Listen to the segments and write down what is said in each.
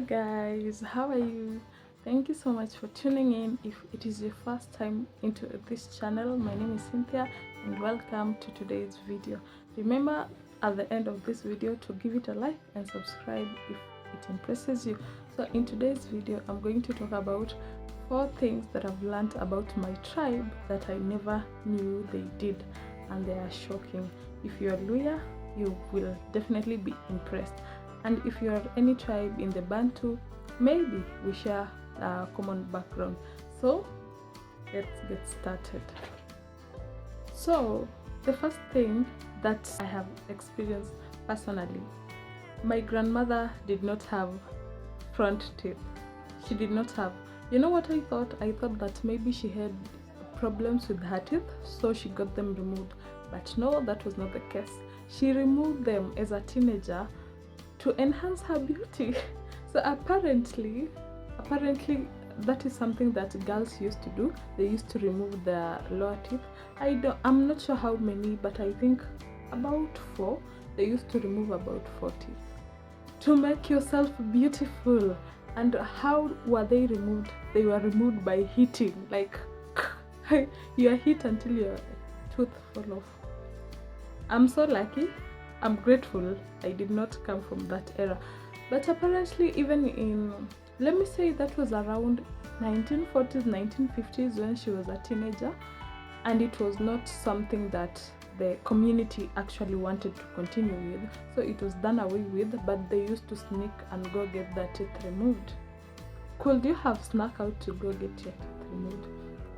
Guys, how are you? Thank you so much for tuning in. If it is your first time into this channel, my name is Cynthia and welcome to today's video. Remember at the end of this video to give it a like and subscribe if it impresses you. So in today's video, I'm going to talk about 4 things that I've learned about my tribe that I never knew they did, and they are shocking. If you're Luhya, you will definitely be impressed. And if you're any tribe in the Bantu, maybe we share a common background. So let's get started. So the first thing that I have experienced personally, my grandmother did not have front teeth. She did not have, you know what I thought? I thought that maybe she had problems with her teeth, so she got them removed. But no, that was not the case. She removed them as a teenager to enhance her beauty. So apparently that is something that girls used to do. They used to remove their lower teeth. I'm not sure how many, but I think about 4. They used to remove about 4 teeth to make yourself beautiful. And how were they removed? They were removed by hitting, like you are hit until your tooth fall off. I'm so lucky. I'm grateful I did not come from that era. But apparently even in, let me say that was around 1940s, 1950s when she was a teenager, and it was not something that the community actually wanted to continue with. So it was done away with, but they used to sneak and go get their teeth removed. Could you have snuck out to go get your teeth removed?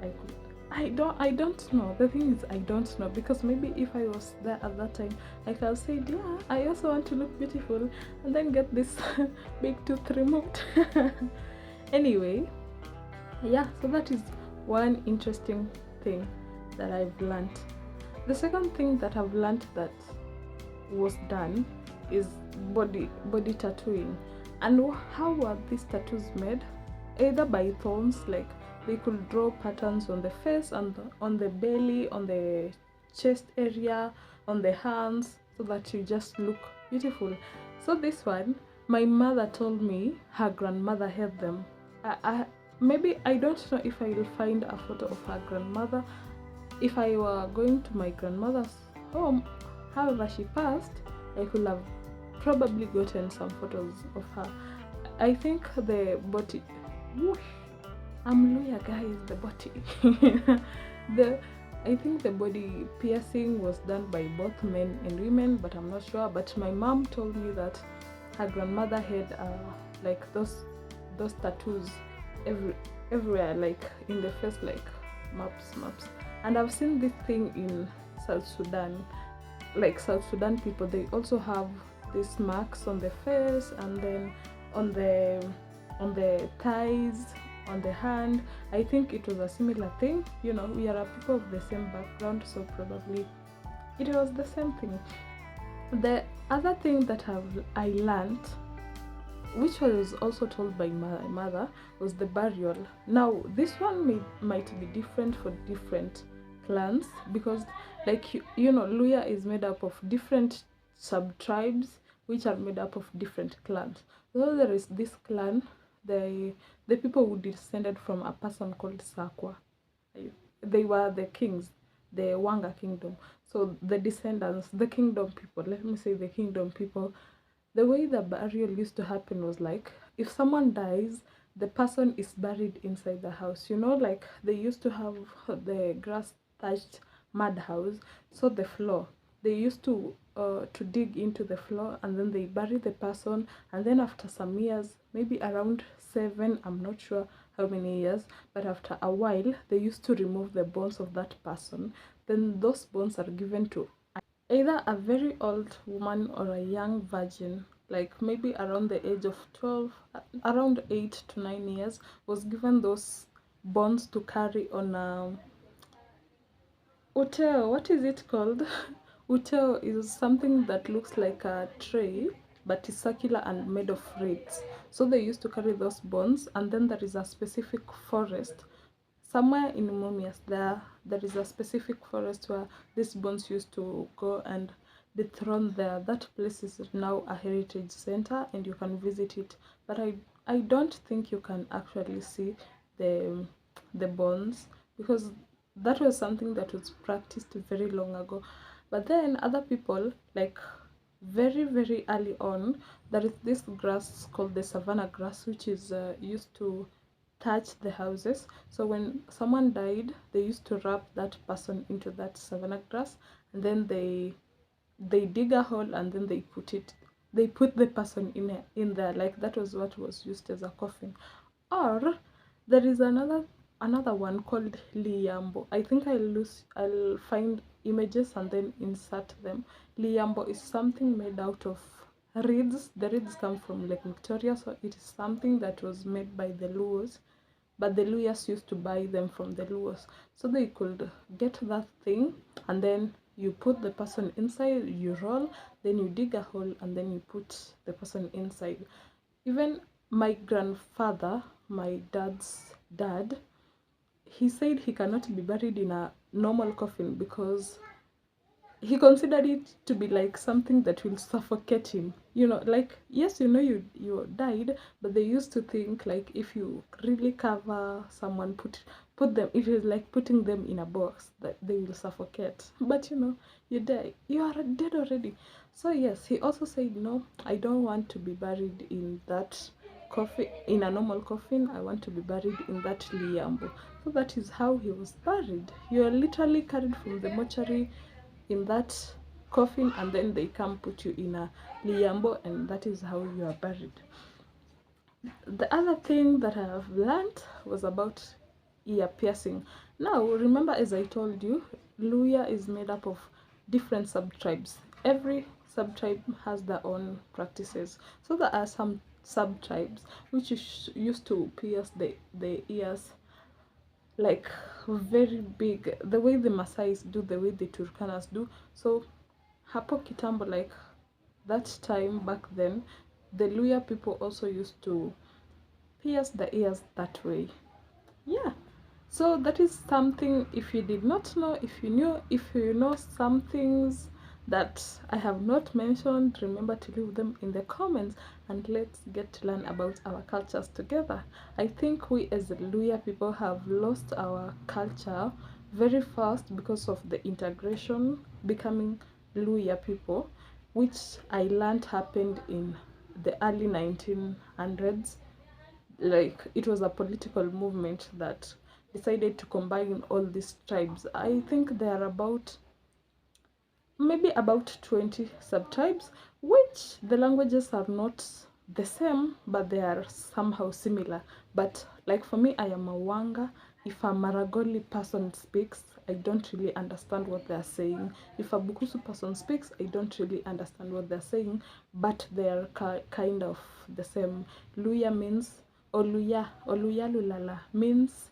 I could. I don't know. The thing is, I don't know, because maybe if I was there at that time, I could have said, yeah, I also want to look beautiful, and then get this big tooth removed. Anyway, yeah, so that is one interesting thing that I've learned. The second thing that I've learned that was done is body tattooing. And how were these tattoos made? Either by thorns, like they could draw patterns on the face and on the belly, on the chest area, on the hands, so that you just look beautiful. So this one, my mother told me her grandmother had them. Maybe I don't know if I will find a photo of her grandmother. If I were going to my grandmother's home, however she passed, I could have probably gotten some photos of her. I think the body, whoosh, I'm Luhya, guys, the body. I think the body piercing was done by both men and women, but I'm not sure. But my mom told me that her grandmother had like those tattoos everywhere, like in the face, like maps. And I've seen this thing in South Sudan. Like South Sudan people, they also have these marks on the face, and then on the thighs, on the hand. I think it was a similar thing. You know, we are people of the same background, so probably it was the same thing. The other thing that I learned, which was also told by my mother, was the burial. Now this one might be different for different clans, because like you know, Luhya is made up of different sub-tribes which are made up of different clans. So there is this clan, the people who descended from a person called Sakwa. They were the kings, the Wanga kingdom. So the descendants, the kingdom people, let me say the kingdom people, the way the burial used to happen was like, if someone dies, the person is buried inside the house. You know, like they used to have the grass thatched mud house, so the floor, they used to dig into the floor, and then they bury the person, and then after some years, maybe around 7, I'm not sure how many years, but after a while, they used to remove the bones of that person. Then those bones are given to either a very old woman or a young virgin, like maybe around the age of 12, around 8 to 9 years, was given those bones to carry on a uteo. What is it called? Uteo is something that looks like a tray, but is circular and made of reeds. So they used to carry those bones, and then there is a specific forest somewhere in Mumias. There is a specific forest where these bones used to go, and be thrown there. That place is now a heritage center and you can visit it, but I don't think you can actually see the bones, because that was something that was practiced very long ago. But then other people, like very early on, there is this grass called the savannah grass, which is used to touch the houses. So when someone died, they used to wrap that person into that savannah grass, and then they dig a hole, and then they put the person in there. Like that was what was used as a coffin. Or there is another one called Liambo. I think I'll find images and then insert them. Liambo is something made out of reeds. The reeds come from Lake Victoria, so it is something that was made by the Luos, but the Luyas used to buy them from the Luos. So they could get that thing, and then you put the person inside, you roll, then you dig a hole, and then you put the person inside. Even my grandfather, my dad's dad, he said he cannot be buried in a normal coffin because he considered it to be like something that will suffocate him. You know, like, yes, you know, you died, but they used to think like if you really cover someone, put them, it is like putting them in a box, that they will suffocate. But you know, you die, you are dead already. So yes, he also said, no, I don't want to be buried in that coffin, in a normal coffin. I want to be buried in that liambo. So that is how he was buried. You are literally carried from the mortuary in that coffin, and then they come put you in a liambo, and that is how you are buried. The other thing that I have learned was about ear piercing. Now remember, as I told you, Luhya is made up of different sub-tribes. Every sub-tribe has their own practices. So there are some sub-tribes which used to pierce the ears like very big, the way the Masais do, the way the Turkanas do. So hapo kitambo, like that time back then, the Luhya people also used to pierce the ears that way. Yeah, so that is something, if you did not know, if you know some things that I have not mentioned, remember to leave them in the comments, and let's get to learn about our cultures together. I think we as Luhya people have lost our culture very fast because of the integration, becoming Luhya people, which I learned happened in the early 1900s. Like, it was a political movement that decided to combine all these tribes. I think there are maybe about 20 sub-tribes, which the languages are not the same, but they are somehow similar. But like for me, I am a Wanga. If a Maragoli person speaks, I don't really understand what they're saying. If a Bukusu person speaks, I don't really understand what they're saying, but they're kind of the same. Luhya means Oluya Lulala means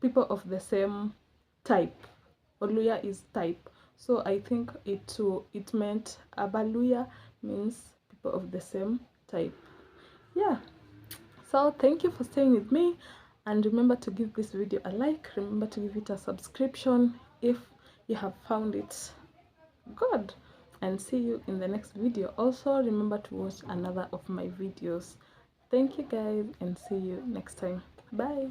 people of the same type. Oluya is type. So I think it meant Abaluya means people of the same type. Yeah. So thank you for staying with me, and remember to give this video a like. Remember to give it a subscription if you have found it good, and see you in the next video. Also remember to watch another of my videos. Thank you guys, and see you next time. Bye.